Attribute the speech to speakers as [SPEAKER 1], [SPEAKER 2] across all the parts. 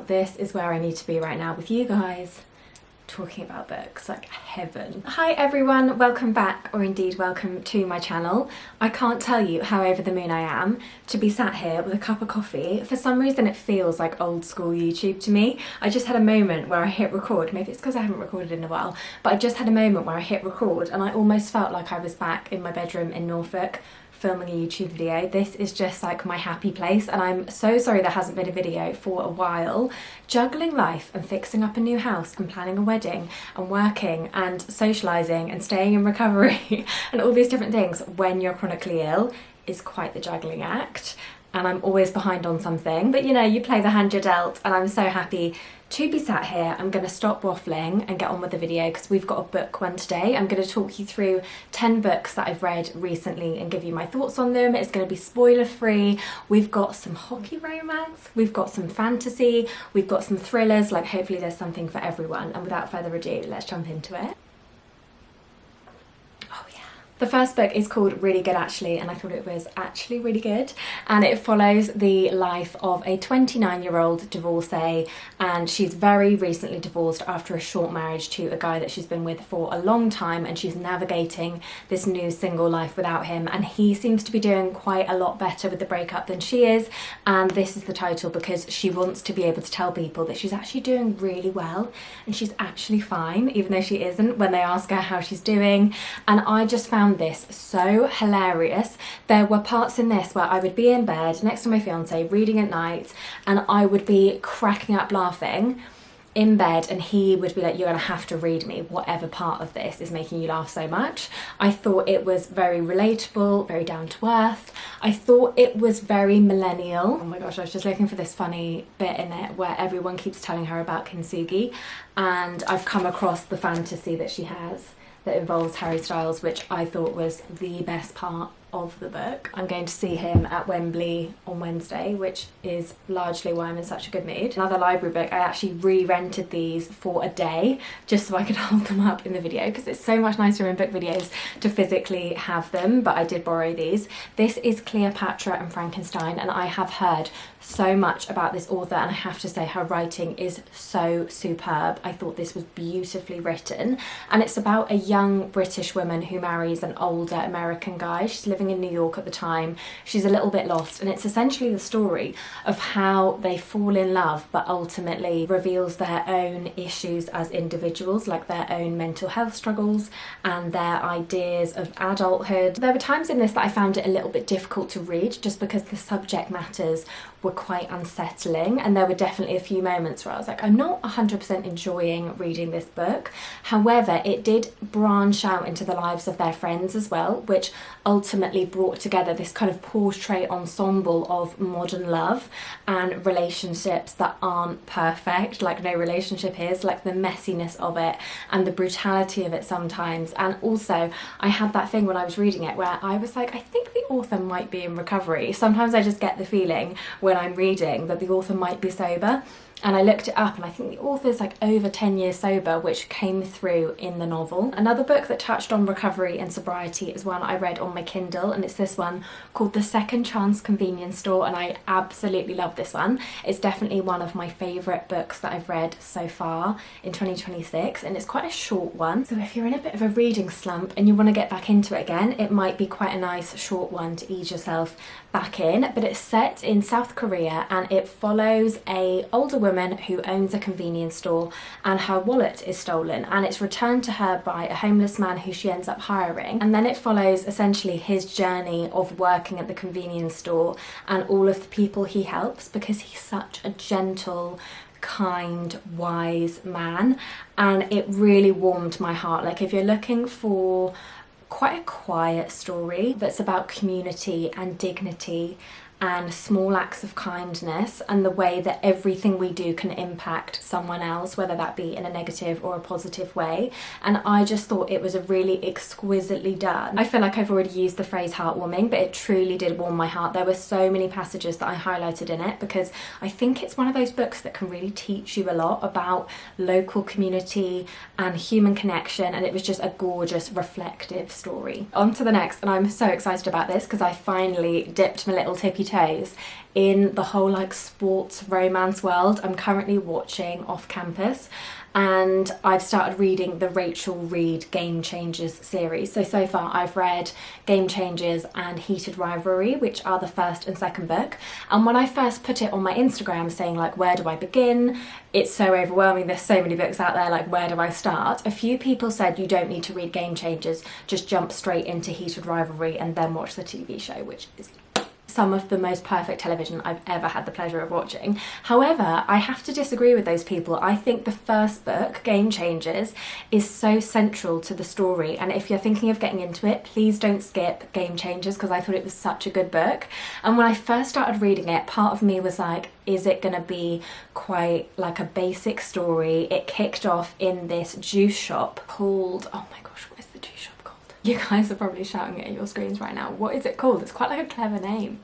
[SPEAKER 1] this is where I need to be right now with you guys, talking about books, like heaven. Hi everyone, welcome back, or indeed welcome to my channel. I can't tell you how over the moon I am to be sat here with a cup of coffee. For some reason it feels like old school YouTube to me. I just had a moment where I hit record, maybe it's because I haven't recorded in a while, but I just had a moment where I hit record and I almost felt like I was back in my bedroom in Norfolk filming a YouTube video. This is just like my happy place, and I'm so sorry there hasn't been a video for a while. Juggling life and fixing up a new house and planning a wedding and working and socialising and staying in recovery and all these different things when you're chronically ill is quite the juggling act, and I'm always behind on something, but you know, you play the hand you're dealt, and I'm so happy to be sat here. I'm going to stop waffling and get on with the video because we've got a book one today. I'm going to talk you through 10 books that I've read recently and give you my thoughts on them. It's going to be spoiler free. We've got some hockey romance, we've got some fantasy, we've got some thrillers, like hopefully there's something for everyone. And without further ado, let's jump into it. The first book is called Really Good Actually, and I thought it was actually really good, and it follows the life of a 29-year-old divorcee, and she's very recently divorced after a short marriage to a guy that she's been with for a long time, and she's navigating this new single life without him, and he seems to be doing quite a lot better with the breakup than she is. And this is the title because she wants to be able to tell people that she's actually doing really well and she's actually fine, even though she isn't when they ask her how she's doing. And I just found this so hilarious. There were parts in this where I would be in bed next to my fiance reading at night and I would be cracking up laughing in bed, and he would be like, you're gonna have to read me whatever part of this is making you laugh so much. I thought it was very relatable, very down to earth. I thought it was very millennial. Oh my gosh, I was just looking for this funny bit in it where everyone keeps telling her about Kintsugi, and I've come across the fantasy that she has that involves Harry Styles, which I thought was the best part of the book. I'm going to see him at Wembley on Wednesday, which is largely why I'm in such a good mood. Another library book, I actually re-rented these for a day just so I could hold them up in the video, because it's so much nicer in book videos to physically have them, but I did borrow these. This is Cleopatra and Frankenstein, and I have heard so much about this author, and I have to say her writing is so superb. I thought this was beautifully written, and it's about a young British woman who marries an older American guy. She's living in New York at the time. She's a little bit lost, and it's essentially the story of how they fall in love but ultimately reveals their own issues as individuals, like their own mental health struggles and their ideas of adulthood. There were times in this that I found it a little bit difficult to read just because the subject matters were quite unsettling, and there were definitely a few moments where I was like, I'm not 100% enjoying reading this book. However, it did branch out into the lives of their friends as well, which ultimately brought together this kind of portrait ensemble of modern love and relationships that aren't perfect, like no relationship is, like the messiness of it and the brutality of it sometimes. And also I had that thing when I was reading it where I was like, I think the author might be in recovery. Sometimes I just get the feeling when I'm reading that the author might be sober, and I looked it up and I think the author's like over 10 years sober, which came through in the novel. Another book that touched on recovery and sobriety is one I read on my Kindle, and it's this one called The Second Chance Convenience Store, and I absolutely love this one. It's definitely one of my favourite books that I've read so far in 2026, and it's quite a short one. So if you're in a bit of a reading slump and you want to get back into it again, it might be quite a nice short one to ease yourself back in. But it's set in South Korea, and it follows a older woman who owns a convenience store, and her wallet is stolen and it's returned to her by a homeless man who she ends up hiring. And then it follows essentially his journey of working at the convenience store and all of the people he helps, because he's such a gentle, kind, wise man, and it really warmed my heart. Like, if you're looking for quite a quiet story that's about community and dignity and small acts of kindness and the way that everything we do can impact someone else, whether that be in a negative or a positive way. And I just thought it was a really exquisitely done. I feel like I've already used the phrase heartwarming, but it truly did warm my heart. There were so many passages that I highlighted in it because I think it's one of those books that can really teach you a lot about local community and human connection, and it was just a gorgeous, reflective story. On to the next, and I'm so excited about this because I finally dipped my little tippy toes in the whole like sports romance world. I'm currently watching Off Campus, and I've started reading the Rachel Reid Game Changers series. So far I've read Game Changers and Heated Rivalry, which are the first and second book. And when I first put it on my Instagram saying like, where do I begin? It's so overwhelming, there's so many books out there, like where do I start? A few people said you don't need to read Game Changers, just jump straight into Heated Rivalry and then watch the TV show, which is some of the most perfect television I've ever had the pleasure of watching. However, I have to disagree with those people. I think the first book, Game Changers, is so central to the story, and if you're thinking of getting into it, please don't skip Game Changers, because I thought it was such a good book. And when I first started reading it, part of me was like, is it going to be quite like a basic story? It kicked off in this juice shop called, oh my gosh, what is the juice shop called? You guys are probably shouting it at your screens right now. What is it called? It's quite like a clever name.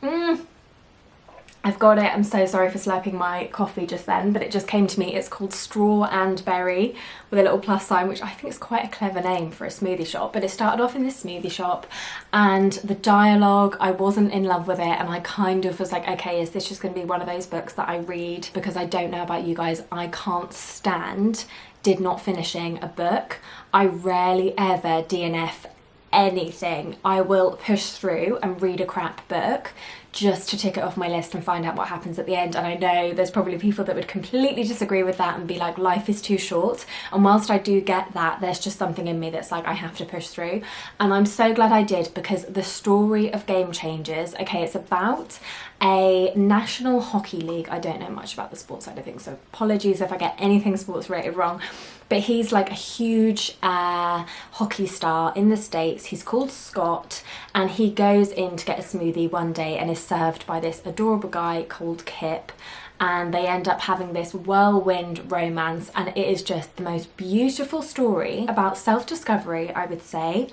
[SPEAKER 1] I've got it. I'm so sorry for slurping my coffee just then, but it just came to me. It's called Straw and Berry with a little plus sign, which I think is quite a clever name for a smoothie shop. But it started off in this smoothie shop, and the dialogue, I wasn't in love with it, and I kind of was like, okay, is this just going to be one of those books that I read? Because I don't know about you guys, I can't stand did not finishing a book. I rarely ever DNF anything. I will push through and read a crap book just to tick it off my list and find out what happens at the end. And I know there's probably people that would completely disagree with that and be like, life is too short. And whilst I do get that, there's just something in me that's like, I have to push through. And I'm so glad I did, because the story of Game Changers, okay, it's about a national hockey league. I don't know much about the sports side of things, so apologies if I get anything sports related wrong. But he's like a huge hockey star in the States. He's called Scott, and he goes in to get a smoothie one day and is served by this adorable guy called Kip. And they end up having this whirlwind romance, and it is just the most beautiful story about self-discovery, I would say,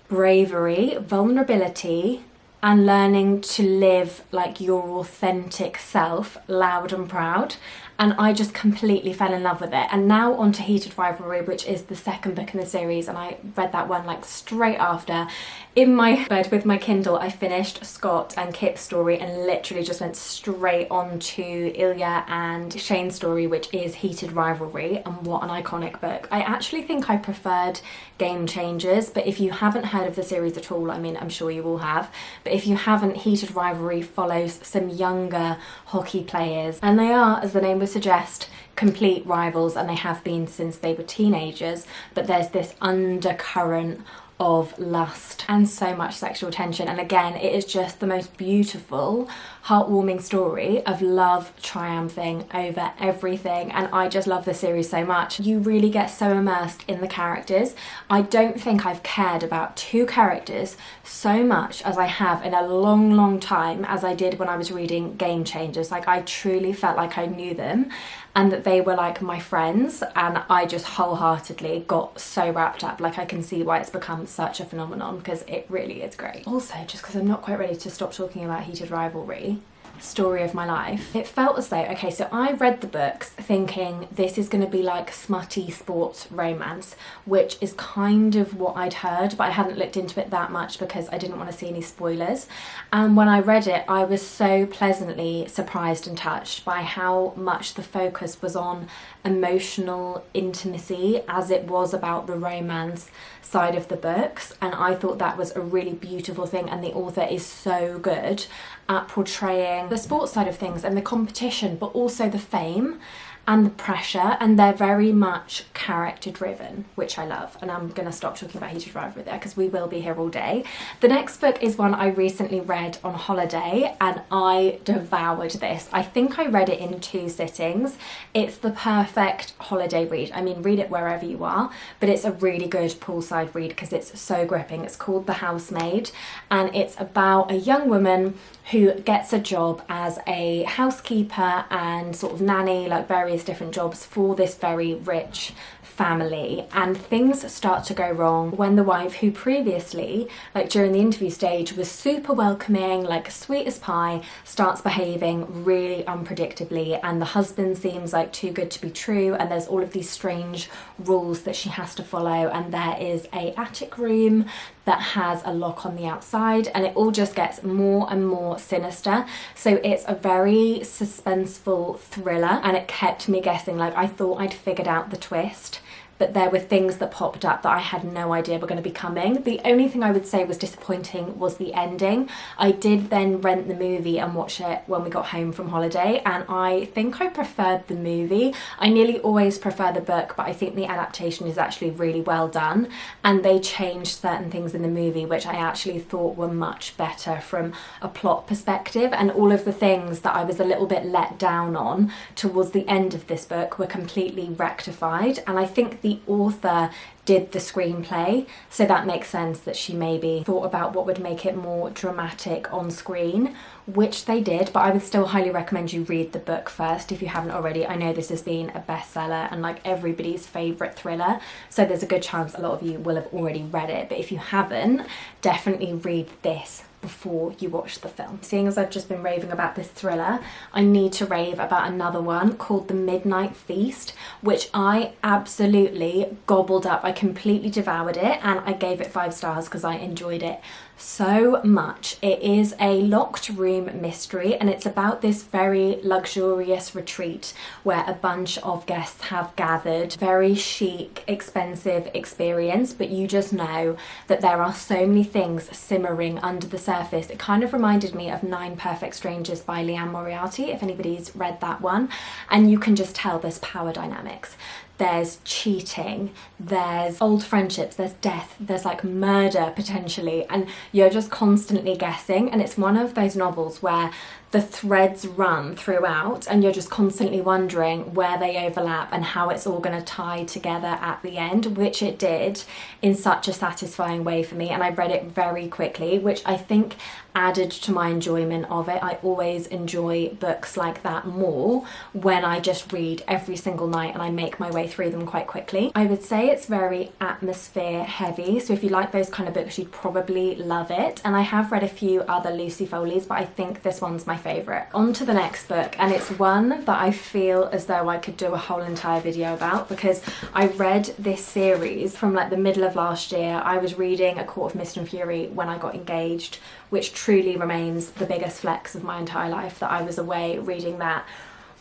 [SPEAKER 1] bravery, vulnerability, and learning to live like your authentic self, loud and proud. And I just completely fell in love with it. And now on to Heated Rivalry, which is the second book in the series, and I read that one like straight after. In my bed with my Kindle, I finished Scott and Kip's story and literally just went straight on to Ilya and Shane's story, which is Heated Rivalry. And what an iconic book. I actually think I preferred Game Changers, but if you haven't heard of the series at all, I mean, I'm sure you all have, but if you haven't, Heated Rivalry follows some younger hockey players, and they are, as the name would suggest, complete rivals, and they have been since they were teenagers. But there's this undercurrent of lust and so much sexual tension, and again, it is just the most beautiful, heartwarming story of love triumphing over everything. And I just love the series so much. You really get so immersed in the characters. I don't think I've cared about two characters so much as I have in a long time as I did when I was reading Game Changers. Like, I truly felt like I knew them and that they were like my friends, and I just wholeheartedly got so wrapped up. Like, I can see why it's become such a phenomenon, because it really is great. Also, just because I'm not quite ready to stop talking about Heated Rivalry, story of my life, it felt as though, okay, so I read the books thinking this is going to be like smutty sports romance, which is kind of what I'd heard, but I hadn't looked into it that much because I didn't want to see any spoilers. And when I read it, I was so pleasantly surprised and touched by how much the focus was on emotional intimacy as it was about the romance side of the books. And I thought that was a really beautiful thing, and the author is so good at portraying the sports side of things and the competition, but also the fame and the pressure, and they're very much character driven, which I love. And I'm gonna stop talking about Heated Rivalry there because we will be here all day. The next book is one I recently read on holiday, and I devoured this. I think I read it in 2 sittings. It's the perfect holiday read. I mean, read it wherever you are, but it's a really good poolside read because it's so gripping. It's called The Housemaid, and it's about a young woman who gets a job as a housekeeper and sort of nanny, like various various different jobs for this very rich family, and things start to go wrong when the wife, who previously, like during the interview stage, was super welcoming, like sweet as pie, starts behaving really unpredictably, and the husband seems like too good to be true, and there's all of these strange rules that she has to follow, and there is a attic room that has a lock on the outside, and it all just gets more and more sinister. So it's a very suspenseful thriller, and it kept me guessing. Like, I thought I'd figured out the twist, but there were things that popped up that I had no idea were going to be coming. The only thing I would say was disappointing was the ending. I did then rent the movie and watch it when we got home from holiday, and I think I preferred the movie. I nearly always prefer the book, but I think the adaptation is actually really well done, and they changed certain things in the movie which I actually thought were much better from a plot perspective, and all of the things that I was a little bit let down on towards the end of this book were completely rectified. And I think the author did the screenplay, so that makes sense that she maybe thought about what would make it more dramatic on screen, which they did. But I would still highly recommend you read the book first if you haven't already. I know this has been a bestseller and like everybody's favourite thriller, so there's a good chance a lot of you will have already read it, but if you haven't, definitely read this before you watch the film. Seeing as I've just been raving about this thriller, I need to rave about another one called The Midnight Feast, which I absolutely gobbled up. I completely devoured it, and I gave it 5 stars because I enjoyed it so much. It is a locked room mystery, and it's about this very luxurious retreat where a bunch of guests have gathered. Very chic, expensive experience, but you just know that there are so many things simmering under the surface. It kind of reminded me of 9 Perfect Strangers by Liane Moriarty, if anybody's read that one, and you can just tell there's power dynamics. There's cheating, there's old friendships, there's death, there's like murder potentially, and you're just constantly guessing. And it's one of those novels where the threads run throughout and you're just constantly wondering where they overlap and how it's all going to tie together at the end, which it did in such a satisfying way for me. And I read it very quickly, which I think added to my enjoyment of it. I always enjoy books like that more when I just read every single night and I make my way through them quite quickly. I would say it's very atmosphere heavy, so if you like those kind of books, you'd probably love it. And I have read a few other Lucy Foley's, but I think this one's my favourite. On to the next book, and it's one that I feel as though I could do a whole entire video about, because I read this series from like the middle of last year. I was reading A Court of Mist and Fury when I got engaged, which truly remains the biggest flex of my entire life, that I was away reading that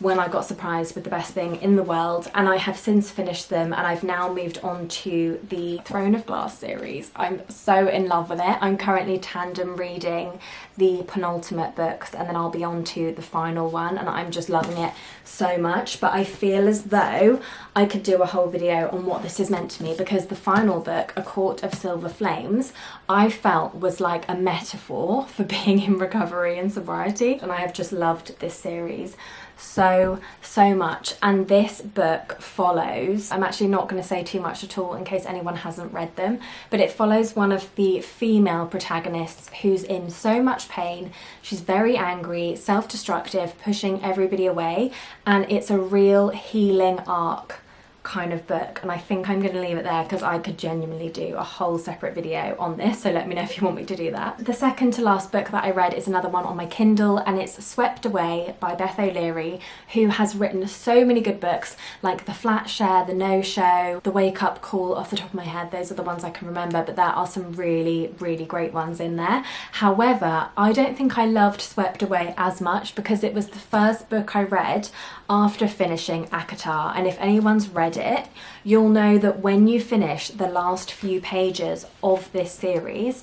[SPEAKER 1] when I got surprised with the best thing in the world. And I have since finished them, and I've now moved on to the Throne of Glass series. I'm so in love with it. I'm currently tandem reading the penultimate books, and then I'll be on to the final one, and I'm just loving it so much. But I feel as though I could do a whole video on what this has meant to me, because the final book, A Court of Silver Flames, I felt was like a metaphor for being in recovery and sobriety, and I have just loved this series so much. And this book follows, I'm actually not going to say too much at all in case anyone hasn't read them, but it follows one of the female protagonists who's in so much pain. She's very angry, self-destructive, pushing everybody away, and it's a real healing arc kind of book. And I think I'm going to leave it there because I could genuinely do a whole separate video on this, so let me know if you want me to do that. The second to last book that I read is another one on my Kindle, and it's Swept Away by Beth O'Leary, who has written so many good books like The Flat Share, The No Show, The Wake Up Call. Off the top of my head, those are the ones I can remember, but there are some really great ones in there. However, I don't think I loved Swept Away as much because it was the first book I read after finishing ACOTAR, and if anyone's read it, you'll know that when you finish the last few pages of this series,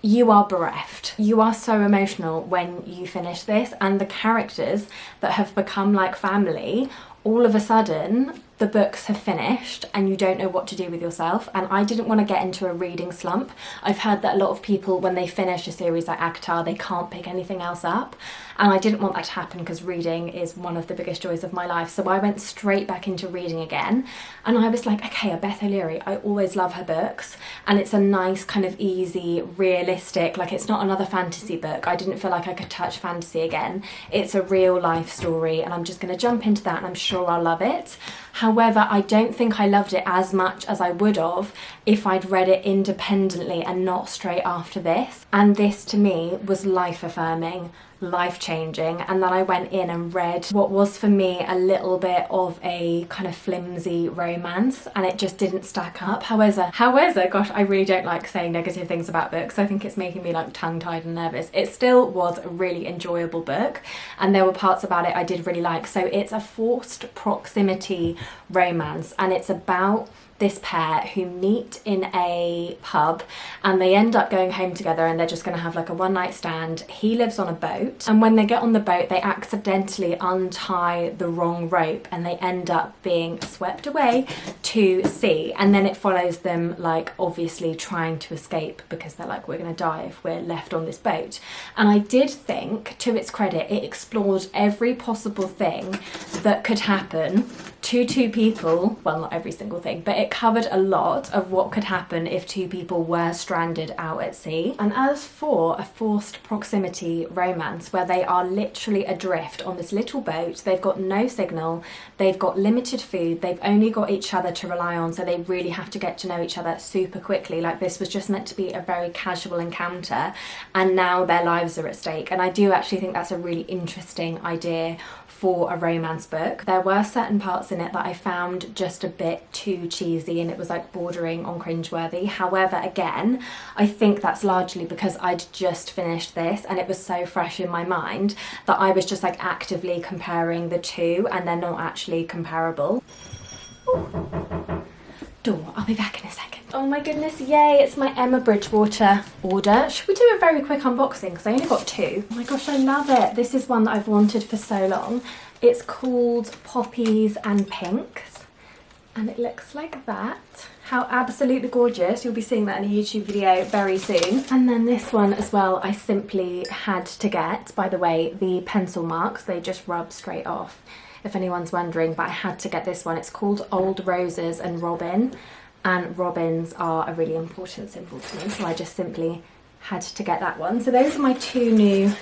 [SPEAKER 1] you are bereft. You are so emotional when you finish this, and the characters that have become like family, all of a sudden the books have finished and you don't know what to do with yourself. And I didn't want to get into a reading slump. I've heard that a lot of people, when they finish a series like ACOTAR, they can't pick anything else up, and I didn't want that to happen because reading is one of the biggest joys of my life. So I went straight back into reading again, and I was like, okay, Beth O'Leary, I always love her books, and it's a nice kind of easy, realistic, like it's not another fantasy book. I didn't feel like I could touch fantasy again. It's a real life story, and I'm just going to jump into that, and I'm sure I'll love it. However, I don't think I loved it as much as I would have if I'd read it independently and not straight after this. And this to me was life-affirming, life-changing, and then I went in and read what was for me a little bit of a kind of flimsy romance, and it just didn't stack up. However, gosh, I really don't like saying negative things about books. I think it's making me like tongue-tied and nervous. It still was a really enjoyable book, and there were parts about it I did really like. So it's a forced proximity romance, and it's about this pair who meet in a pub and they end up going home together, and they're just going to have like a one-night stand. He lives on a boat, and when they get on the boat they accidentally untie the wrong rope and they end up being swept away to sea, and then it follows them like obviously trying to escape because they're like, we're going to die if we're left on this boat. And I did think, to its credit, it explored every possible thing that could happen to two people. Well, not every single thing, but it covered a lot of what could happen if two people were stranded out at sea. And as for a forced proximity romance where they are literally adrift on this little boat, they've got no signal, they've got limited food, they've only got each other to rely on, so they really have to get to know each other super quickly. Like, this was just meant to be a very casual encounter, and now their lives are at stake. And I do actually think that's a really interesting idea for a romance book. There were certain parts in it that I found just a bit too cheesy, and it was like bordering on cringeworthy. However, again, I think that's largely because I'd just finished this and it was so fresh in my mind that I was just like actively comparing the two, and they're not actually comparable. Ooh. Door, I'll be back in a second. Oh my goodness, yay, it's my Emma Bridgewater order. Should we do a very quick unboxing because I only got two? Oh my gosh, I love it. This is one that I've wanted for so long. It's called Poppies and Pinks, and it looks like that. How absolutely gorgeous. You'll be seeing that in a YouTube video very soon. And then this one as well, I simply had to get. By the way, the pencil marks, they just rub straight off, if anyone's wondering, but I had to get this one. It's called Old Roses and Robin, and robins are a really important symbol to me, so I just simply had to get that one. So those are my two new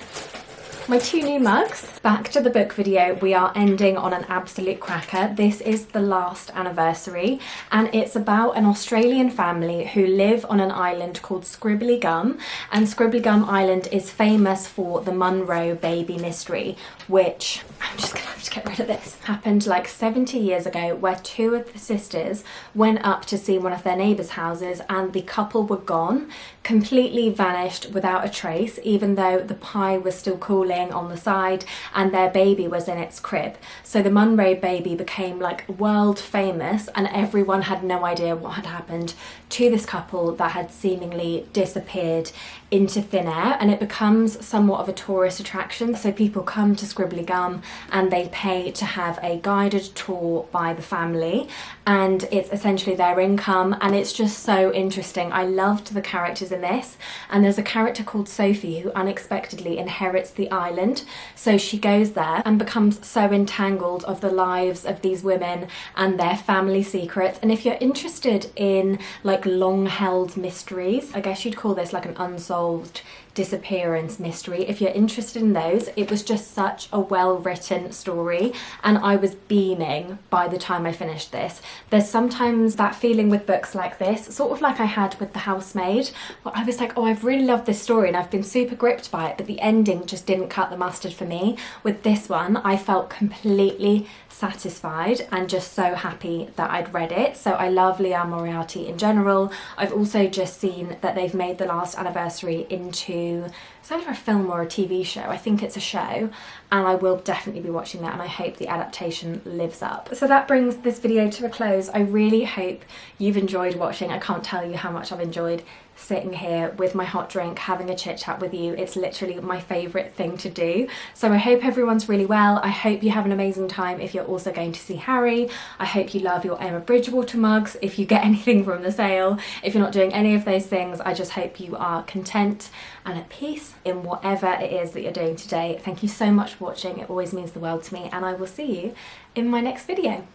[SPEAKER 1] mugs. Back to the book video, we are ending on an absolute cracker. This is the last anniversary, and it's about an Australian family who live on an island called Scribbly Gum, and Scribbly Gum Island is famous for the Munro baby mystery, which, I'm just gonna have to get rid of this, happened like 70 years ago, where two of the sisters went up to see one of their neighbours' houses and the couple were gone, completely vanished without a trace, even though the pie was still cooling on the side and their baby was in its crib. So the Munro baby became like world famous, and everyone had no idea what had happened to this couple that had seemingly disappeared into thin air, and it becomes somewhat of a tourist attraction. So people come to Scribbly Gum and they pay to have a guided tour by the family, and it's essentially their income, and it's just so interesting. I loved the characters in this, and there's a character called Sophie who unexpectedly inherits the island, so she goes there and becomes so entangled of the lives of these women and their family secrets. And if you're interested in like long-held mysteries, I guess you'd call this like an unsolved disappearance mystery, if you're interested in those, it was just such a well-written story, and I was beaming by the time I finished this. There's sometimes that feeling with books like this, sort of like I had with The Housemaid, where I was like, oh, I've really loved this story and I've been super gripped by it, but the ending just didn't cut the mustard for me. With this one, I felt completely satisfied and just so happy that I'd read it. So I love Liane Moriarty in general. I've also just seen that they've made The Last Anniversary into, it's either a film or a TV show. I think it's a show, and I will definitely be watching that, and I hope the adaptation lives up. So that brings this video to a close. I really hope you've enjoyed watching. I can't tell you how much I've enjoyed sitting here with my hot drink, having a chit chat with you. It's literally my favourite thing to do. So I hope everyone's really well. I hope you have an amazing time if you're also going to see Harry. I hope you love your Emma Bridgewater mugs if you get anything from the sale. If you're not doing any of those things, I just hope you are content and at peace in whatever it is that you're doing today. Thank you so much for watching. It always means the world to me, and I will see you in my next video.